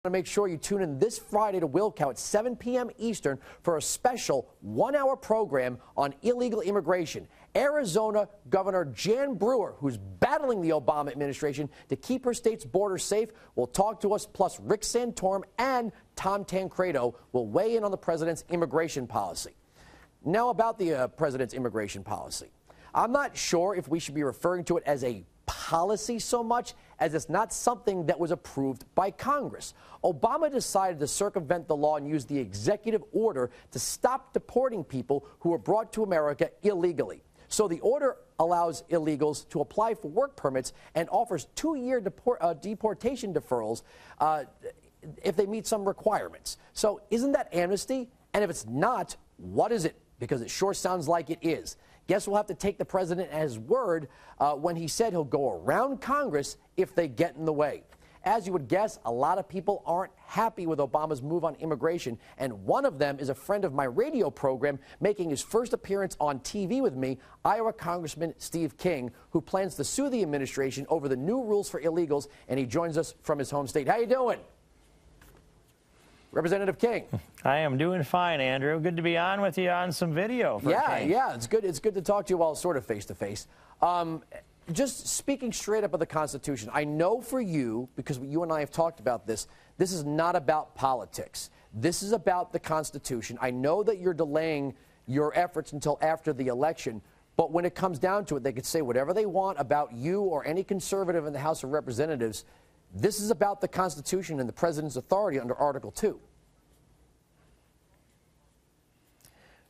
To make sure you tune in this Friday to Wilkow at 7 p.m. Eastern for a special one-hour program on illegal immigration. Arizona Governor Jan Brewer, who's battling the Obama administration to keep her state's borders safe, will talk to us, plus Rick Santorum and Tom Tancredo will weigh in on the president's immigration policy. Now about the president's immigration policy. I'm not sure if we should be referring to it as a policy so much as it's not something that was approved by Congress. Obama decided to circumvent the law and use the executive order to stop deporting people who were brought to America illegally. So the order allows illegals to apply for work permits and offers 2-year deportation deferrals if they meet some requirements. So isn't that amnesty? And if it's not, what is it? Because it sure sounds like it is. Guess we'll have to take the president at his word when he said he'll go around Congress if they get in the way. As you would guess, a lot of people aren't happy with Obama's move on immigration, and one of them is a friend of my radio program making his first appearance on TV with me, Iowa Congressman Steve King, who plans to sue the administration over the new rules for illegals, and he joins us from his home state. How you doing? Representative King. I am doing fine, Andrew. Good to be on with you on some video. Yeah, it's good. It's good to talk to you while sort of face to face. Just speaking straight up of the Constitution, I know for you, because you and I have talked about this, this is not about politics. This is about the Constitution. I know that you're delaying your efforts until after the election, but when it comes down to it, they could say whatever they want about you or any conservative in the House of Representatives. This is about the Constitution and the president's authority under Article 2.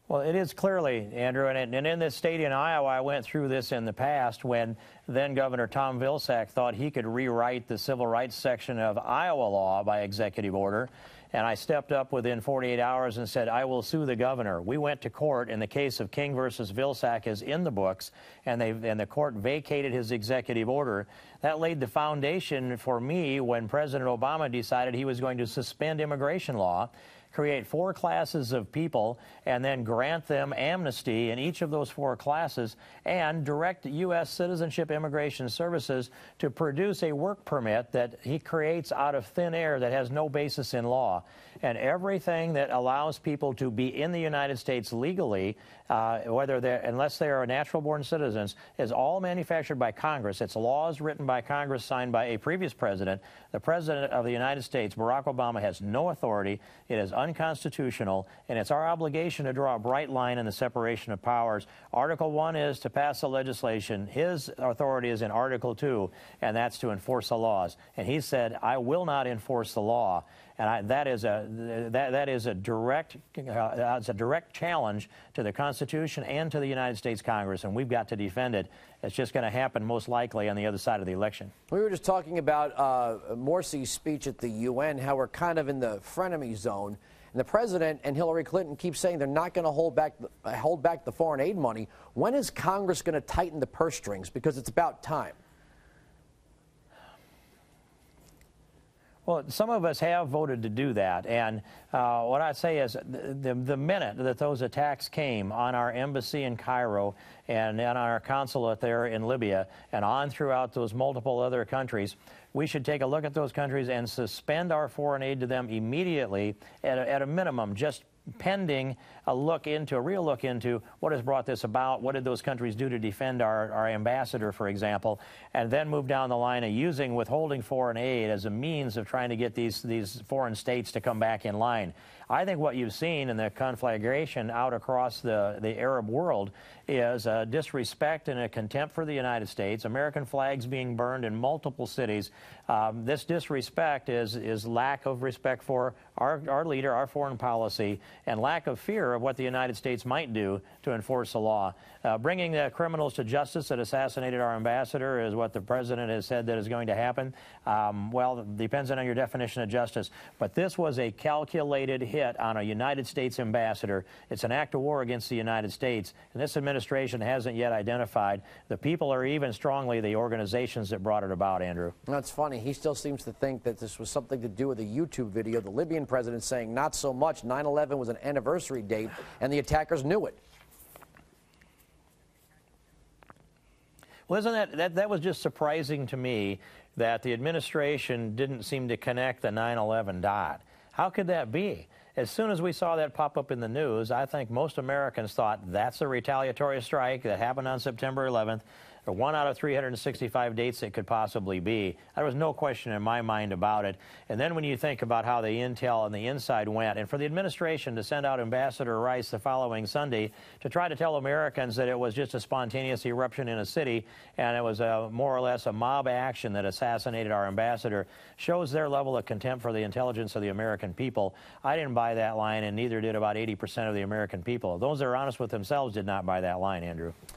Well, it is clearly, Andrew, and in this state in Iowa, I went through this in the past when then Governor Tom Vilsack thought he could rewrite the civil rights section of Iowa law by executive order. And I stepped up within 48 hours and said, I will sue the governor. We went to court, and the case of King versus Vilsack is in the books, and the court vacated his executive order. That laid the foundation for me when President Obama decided he was going to suspend immigration law, create 4 classes of people, and then grant them amnesty in each of those 4 classes, and direct U.S. Citizenship Immigration Services to produce a work permit that he creates out of thin air that has no basis in law. And everything that allows people to be in the United States legally, unless they are natural-born citizens, is all manufactured by Congress. It's laws written by Congress, signed by a previous president. The President of the United States, Barack Obama, has no authority. It is unconstitutional, and it's our obligation to draw a bright line in the separation of powers. Article 1 is to pass the legislation. His authority is in Article 2, and that's to enforce the laws. And he said, I will not enforce the law. And that is a direct challenge to the Constitution and to the United States Congress, and we've got to defend it. It's just going to happen most likely on the other side of the election. We were just talking about Morsi's speech at the UN, how we're kind of in the frenemy zone. And the president and Hillary Clinton keep saying they're not going to hold back the foreign aid money. When is Congress going to tighten the purse strings? Because it's about time. Well, some of us have voted to do that, and what I say is the minute that those attacks came on our embassy in Cairo and on our consulate there in Libya and on throughout those multiple other countries, we should take a look at those countries and suspend our foreign aid to them immediately at a minimum, just pending a real look into what has brought this about, what did those countries do to defend our ambassador, for example, and then move down the line of using withholding foreign aid as a means of trying to get these foreign states to come back in line. I think what you've seen in the conflagration out across the Arab world is a disrespect and a contempt for the United States, American flags being burned in multiple cities. This disrespect is lack of respect for our leader, our foreign policy, and lack of fear of what the United States might do to enforce the law. Bringing the criminals to justice that assassinated our ambassador is what the president has said that is going to happen. Well, it depends on your definition of justice. But this was a calculated hit on a United States ambassador. It's an act of war against the United States. And this administration hasn't yet identified the people or even strongly the organizations that brought it about, Andrew. That's funny. He still seems to think that this was something to do with a YouTube video. The Libyan president saying not so much. 9/11 was an anniversary date, and the attackers knew it. Well, isn't that was just surprising to me that the administration didn't seem to connect the 9/11 dot. How could that be? As soon as we saw that pop up in the news, I think most Americans thought that's a retaliatory strike that happened on September 11th. Or one out of 365 dates it could possibly be. There was no question in my mind about it. And then when you think about how the intel and the inside went, and for the administration to send out Ambassador Rice the following Sunday to try to tell Americans that it was just a spontaneous eruption in a city and it was more or less a mob action that assassinated our ambassador, shows their level of contempt for the intelligence of the American people. I didn't buy that line, and neither did about 80% of the American people. Those that are honest with themselves did not buy that line, Andrew.